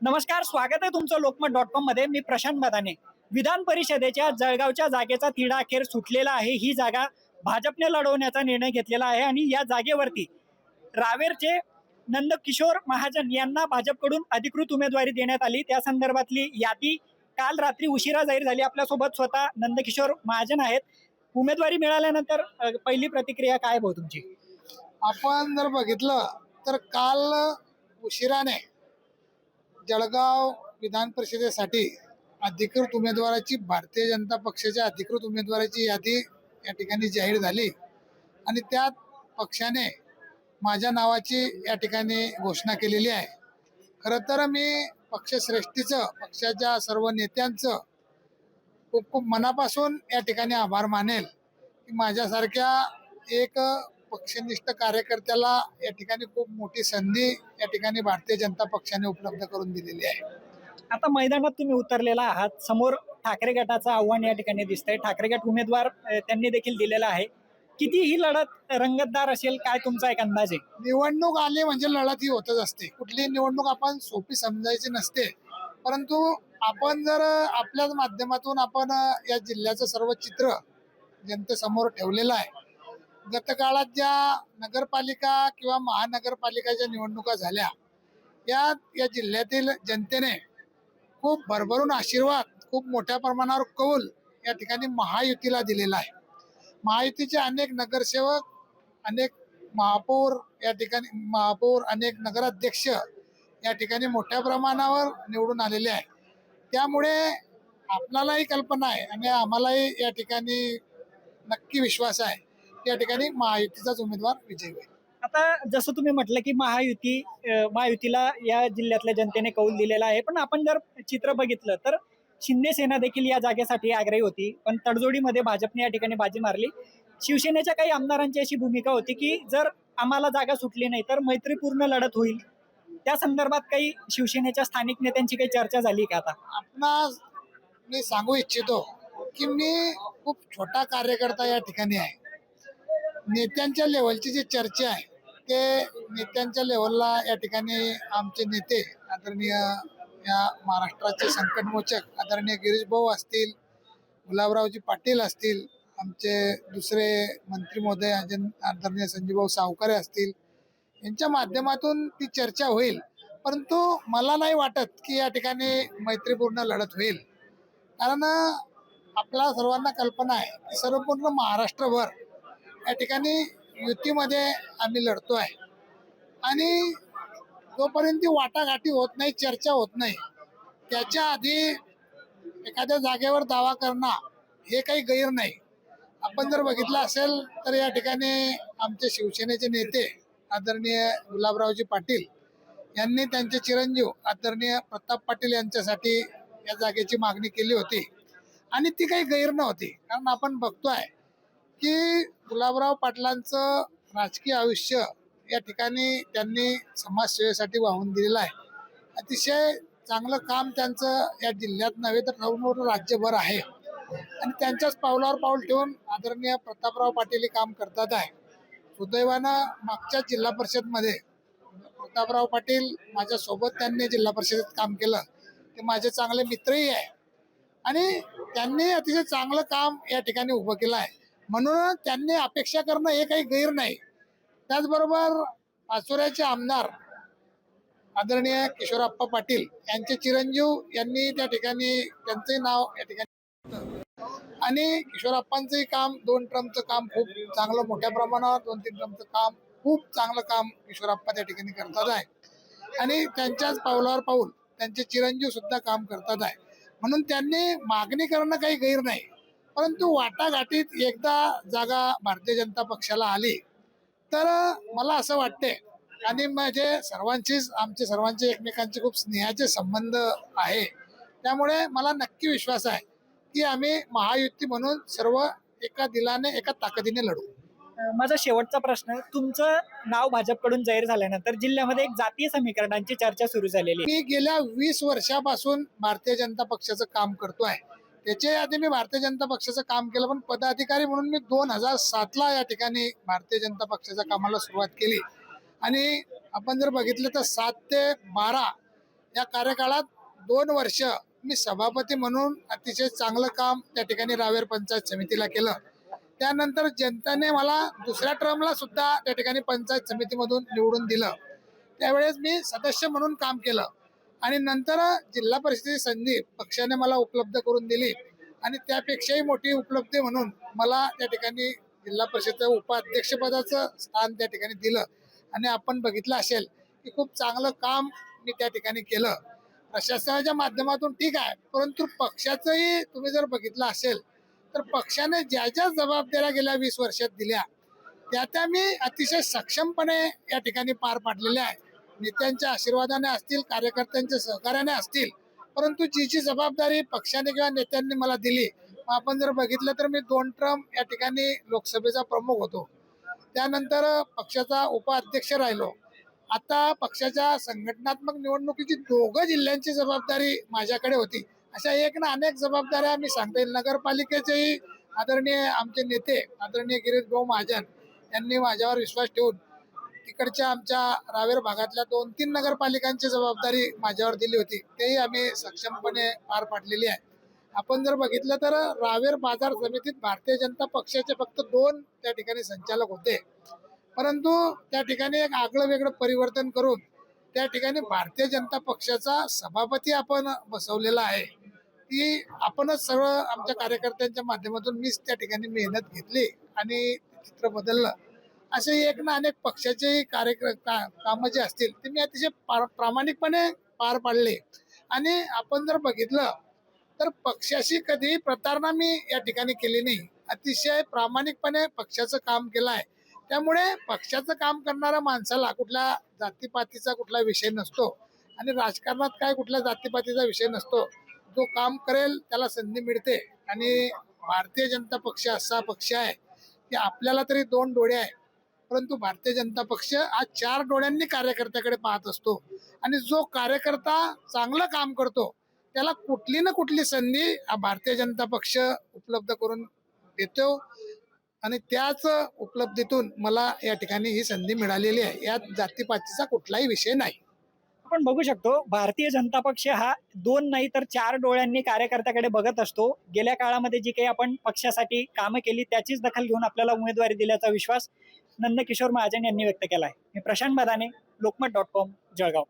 नमस्कार, स्वागत आहे तुमचं लोकमत.com मध्ये. मी प्रशांत मदाने. विधान परिषदेच्या जळगावच्या जागेचा तिढा अखेर सुटलेला आहे. ही जागा भाजपने लढवण्याचा निर्णय घेतलेला आहे आणि या जागेवरती रावेरचे नंदकिशोर महाजन यांना भाजपकडून अधिकृत उमेदवारी देण्यात आली. त्या संदर्भातली यादी काल रात्री उशिरा जाहीर झाली. आपल्यासोबत स्वतः नंदकिशोर महाजन आहेत. उमेदवारी मिळाल्यानंतर पहिली प्रतिक्रिया काय भाऊ तुमची? आपण जर बघितलं तर काल उशिराने जळगाव विधान परिषदेसाठी अधिकृत उमेदवाराची भारतीय जनता पक्षाच्या अधिकृत उमेदवाराची यादी या ठिकाणी जाहीर झाली आणि त्यात पक्षाने माझ्या नावाची या ठिकाणी घोषणा केलेली आहे. खरं तर मी पक्षश्रेष्ठीचं, पक्षाच्या सर्व नेत्यांचं खूप खूप मनापासून या ठिकाणी आभार मानेल की माझ्यासारख्या एक पक्षनिष्ठ कार्यकर्त्याला या ठिकाणी खूप मोठी संधी या ठिकाणी भारतीय जनता पक्षाने उपलब्ध करून दिलेली आहे. आता मैदानात तुम्ही उतरलेला आहात. समोर ठाकरे गटाचं आव्हान या ठिकाणी दिसतंय. ठाकरे गट उमेदवार त्यांनी देखील दिलेला आहे. किती ही लढत रंगतदार असेल, काय तुमचा एक अंदाज आहे? निवडणूक आली म्हणजे लढत ही होतच असते. कुठलीही निवडणूक आपण सोपी समजायची नसते, परंतु आपण जर आपल्याच माध्यमातून आपण या जिल्ह्याचं सर्व चित्र जनतेसमोर ठेवलेलं आहे. गतकाळात ज्या नगरपालिका किंवा महानगरपालिकाच्या निवडणुका झाल्या या जिल्ह्यातील जनतेने खूप भरभरून आशीर्वाद, खूप मोठ्या प्रमाणावर कौल या ठिकाणी महायुतीला दिलेला आहे. महायुतीचे अनेक नगरसेवक, अनेक महापौर या ठिकाणी अनेक नगराध्यक्ष या ठिकाणी मोठ्या प्रमाणावर निवडून आलेले आहे. त्यामुळे आपणालाही कल्पना आहे आणि आम्हालाही या ठिकाणी नक्की विश्वास आहे या ठिकाणी महायुतीचाच उमेदवार विजयी होईल. आता जसं तुम्ही म्हटलं की महायुतीला या जिल्ह्यातल्या जनतेने कौल दिलेला आहे, पण आपण जर चित्र बघितलं तर शिंदे सेना देखील या जागेसाठी आग्रही होती, पण तडजोडीमध्ये भाजपने या ठिकाणी बाजी मारली. शिवसेनेच्या काही आमदारांची अशी भूमिका होती की जर आम्हाला जागा सुटली नाही तर मैत्रीपूर्ण लढत होईल. त्या संदर्भात काही शिवसेनेच्या स्थानिक नेत्यांची काही चर्चा झाली का? आता आपणास मी सांगू इच्छितो की मी खूप छोटा कार्यकर्ता या ठिकाणी आहे. नेत्यांच्या लेवलची जी चर्चा आहे ते नेत्यांच्या लेवलला या ठिकाणी आमचे नेते आदरणीय या महाराष्ट्राचे संकटमोचक आदरणीय गिरीश भाऊ असतील, गुलाबरावजी पाटील असतील, आमचे दुसरे मंत्री महोदय आदरणीय संजीवभाऊ सावकारे असतील, यांच्या माध्यमातून ती चर्चा होईल. परंतु मला नाही वाटत की या ठिकाणी मैत्रीपूर्ण लढत होईल. कारण आपल्या सर्वांना कल्पना आहे की सर्वपूर्ण महाराष्ट्रभर या ठिकाणी युतीमध्ये आम्ही लढतो आहे आणि जोपर्यंत वाटाघाटी होत नाही, चर्चा होत नाही, त्याच्या आधी एखाद्या जागेवर दावा करणं हे काही गैर नाही. आपण जर बघितलं असेल तर या ठिकाणी आमचे शिवसेनेचे नेते आदरणीय गुलाबरावजी पाटील यांनी त्यांचे चिरंजीव आदरणीय प्रताप पाटील यांच्यासाठी या जागेची मागणी केली होती आणि ती काही गैर नव्हती. कारण आपण बघतोय की गुलाबराव पाटलांचं राजकीय आयुष्य या ठिकाणी त्यांनी समाजसेवेसाठी वाहून दिलेलं आहे. अतिशय चांगलं काम त्यांचं या जिल्ह्यात नव्हे तर संपूर्ण राज्यभर आहे आणि त्यांच्याच पावलावर पाऊल ठेवून आदरणीय प्रतापराव पाटील हे काम करतात आहे. सुदैवानं मागच्या जिल्हा परिषदमध्ये प्रतापराव पाटील माझ्यासोबत त्यांनी जिल्हा परिषदेत काम केलं. ते माझे चांगले मित्रही आहे आणि त्यांनी अतिशय चांगलं काम या ठिकाणी उभं केलं आहे. म्हणून त्यांनी अपेक्षा करणं हे काही गैर नाही. त्याचबरोबर पाचोऱ्याचे आमदार आदरणीय किशोरप्पा पाटील यांचे चिरंजीव यांनी त्या ठिकाणी त्यांचे नाव या ठिकाणी आणि किशोरप्पांचंही काम 2 टर्मचं काम खूप चांगलं, मोठ्या प्रमाणावर 2-3 टर्मचं काम खूप चांगलं काम किशोरप्पा त्या ठिकाणी करतात आहे आणि त्यांच्याच पावलावर पाऊल त्यांचे चिरंजीव सुद्धा काम करतात आहे. म्हणून त्यांनी मागणी करणं काही गैर नाही. परंतु वाटाघाटीत एकदा जागा भारतीय जनता पक्षाला आली तर मला असं वाटते आणि म्हणजे आमचे सर्वांचे एकमेकांचे खूप स्नेहाचे संबंध आहे. त्यामुळे मला नक्की विश्वास आहे की आम्ही महायुती म्हणून सर्व एका दिलाने, एका ताकदीने लढू. माझा शेवटचा प्रश्न, तुमचं नाव भाजपकडून जाहीर झाल्यानंतर जिल्ह्यामध्ये एक जातीय समीकरणांची चर्चा सुरू झालेली आहे. मी गेल्या 20 वर्षापासून भारतीय जनता पक्षाचं काम करतोय. त्याच्या आधी मी भारतीय जनता पक्षाचं काम केलं, पण पदाधिकारी म्हणून मी 2007ला या ठिकाणी भारतीय जनता पक्षाच्या कामाला सुरुवात केली आणि आपण जर बघितलं तर 7 ते 12 या कार्यकाळात 2 वर्ष मी सभापती म्हणून अतिशय चांगलं काम त्या ठिकाणी रावेर पंचायत समितीला केलं. त्यानंतर जनतेने मला दुसऱ्या टर्मला सुद्धा त्या ठिकाणी पंचायत समितीमधून निवडून दिलं. त्यावेळेस मी सदस्य म्हणून काम केलं आणि नंतर जिल्हा परिषदेची संधी पक्षाने मला उपलब्ध करून दिली आणि त्यापेक्षाही मोठी उपलब्धी म्हणून मला त्या ठिकाणी जिल्हा परिषदेचं उपाध्यक्षपदाचं स्थान त्या ठिकाणी दिलं आणि आपण बघितलं असेल की खूप चांगलं काम मी त्या ठिकाणी केलं प्रशासनाच्या माध्यमातून. ठीक आहे, परंतु पक्षाचंही तुम्ही जर बघितलं असेल तर पक्षाने ज्या ज्या जबाबदाऱ्या गेल्या 20 वर्षात दिल्या त्या मी अतिशय सक्षमपणे या ठिकाणी पार पाडलेल्या आहे. नेत्यांच्या आशीर्वादाने असतील, कार्यकर्त्यांच्या सहकार्याने असतील, परंतु जी जी जबाबदारी पक्षाने किंवा नेत्यांनी मला दिली, आपण जर बघितलं तर मी 2 टर्म या ठिकाणी लोकसभेचा प्रमुख होतो. त्यानंतर पक्षाचा उपाध्यक्ष राहिलो. आता पक्षाच्या संघटनात्मक निवडणुकीची 2 जिल्ह्यांची जबाबदारी माझ्याकडे होती. अशा एक ना अनेक जबाबदाऱ्या मी सांगता येईल. नगरपालिकेचेही आदरणीय आमचे नेते आदरणीय गिरीश भाऊ महाजन यांनी माझ्यावर विश्वास ठेवून तिकडच्या आमच्या रावेर भागातल्या 2-3 नगरपालिकांची जबाबदारी माझ्यावर दिली होती. तेही आम्ही सक्षमपणे पार पाडलेली आहे. आपण जर बघितलं तर रावेर बाजार समितीत भारतीय जनता पक्षाचे फक्त 2 त्या ठिकाणी संचालक होते, परंतु त्या ठिकाणी एक आगळं वेगळं परिवर्तन करून त्या ठिकाणी भारतीय जनता पक्षाचा सभापती आपण बसवलेला आहे. ती आपणच सर्व आमच्या कार्यकर्त्यांच्या माध्यमातून मीच त्या ठिकाणी मेहनत घेतली आणि चित्र बदललं. असे एक ना अनेक पक्षाचे कामं जे असतील ते मी अतिशय प्रामाणिकपणे पार पाडले आणि आपण जर बघितलं तर पक्षाशी कधी प्रतारणा मी या ठिकाणी केली नाही. अतिशय प्रामाणिकपणे पक्षाचं काम केलं आहे. त्यामुळे पक्षाचं काम करणाऱ्या माणसाला कुठल्या जातीपातीचा कुठला विषय नसतो आणि राजकारणात काय कुठल्या जातीपातीचा विषय नसतो. जो काम करेल त्याला संधी मिळते आणि भारतीय जनता पक्ष असा पक्ष आहे की आपल्याला तरी 2 डोळे आहे, परंतु भारतीय जनता पक्ष आज 4 डोळ्यांनी कार्यकर्त्याकडे पाहत असतो आणि जो कार्यकर्ता चांगलं काम करतो त्याला कुठली ना कुठली संधी हा भारतीय जनता पक्ष उपलब्ध करून देतो आणि त्याच उपलब्धीतून मला या ठिकाणी ही संधी मिळालेली आहे. यात जातीपातीचा कुठलाही विषय नाही. आपण बघू शकतो भारतीय जनता पक्ष हा 2 नाही तर 4 डोळ्यांनी कार्यकर्त्याकडे बघत असतो. गेल्या काळामध्ये जी काही आपण पक्षासाठी कामं केली त्याचीच दखल घेऊन आपल्याला उमेदवारी दिल्याचा विश्वास नंदकिशोर महाजन यांनी व्यक्त केला आहे. मी प्रशांत बदाने, लोकमत.com, जळगाव.